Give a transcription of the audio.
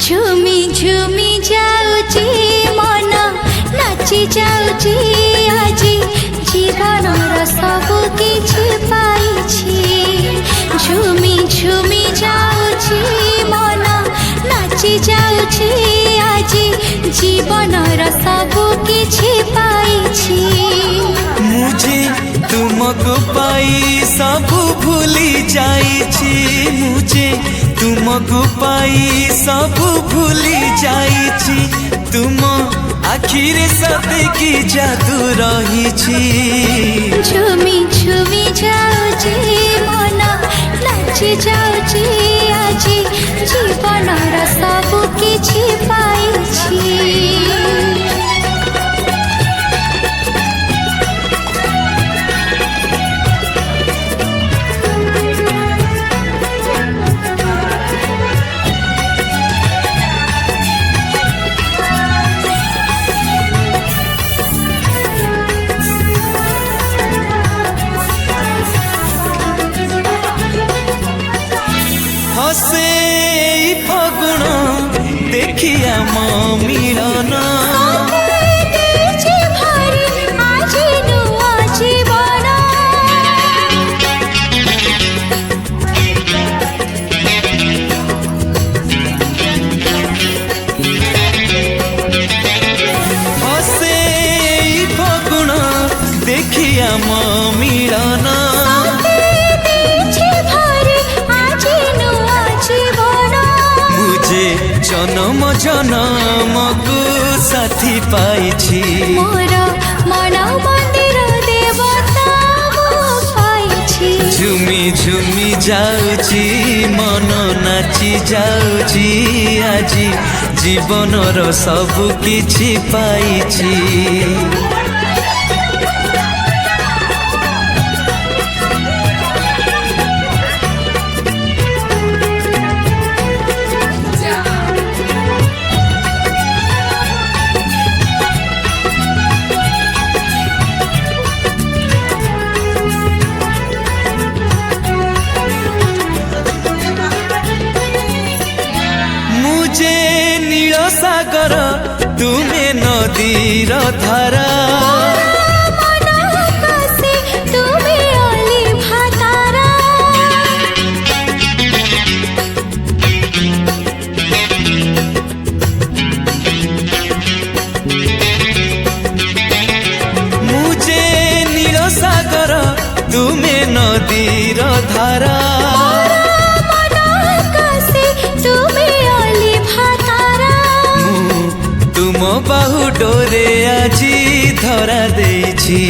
ঝুমি ঝুমি যাউছি মন নাচি যাউছি আজি জীবনর সবু কিছু পাইছি ঝুমি ঝুমি যাউছি মন নাচি যাউছি আজি জীবনর সবু কিছু পাইছি मुझे तुमको पाई सब भूली जाइछि मुझे तुमको पाई सब भूली जाइछि तुम आखिर सते की जादू रहिछि ঝুমি ঝুমি যাউছি মন নাচি যাউছি আজি জীবনর সবু কিছু পাইছি हसे फगुण देखिया मो मिलन हसे फगुण देखिया मो मिलन मुझे जन्म जन्म को साथी पाइछि मोर मन मंदिर देवता पाइछि झुमी झुमी जाउछि मन नाचि जाउछि आजी जीवनर सब किछि पाइछि मुझे नील सागर तुम्हें नदीर धारा मुझे नील सागर तुम्हें नदीर धारा तुम बाहु डोरे आजी धरा देछि।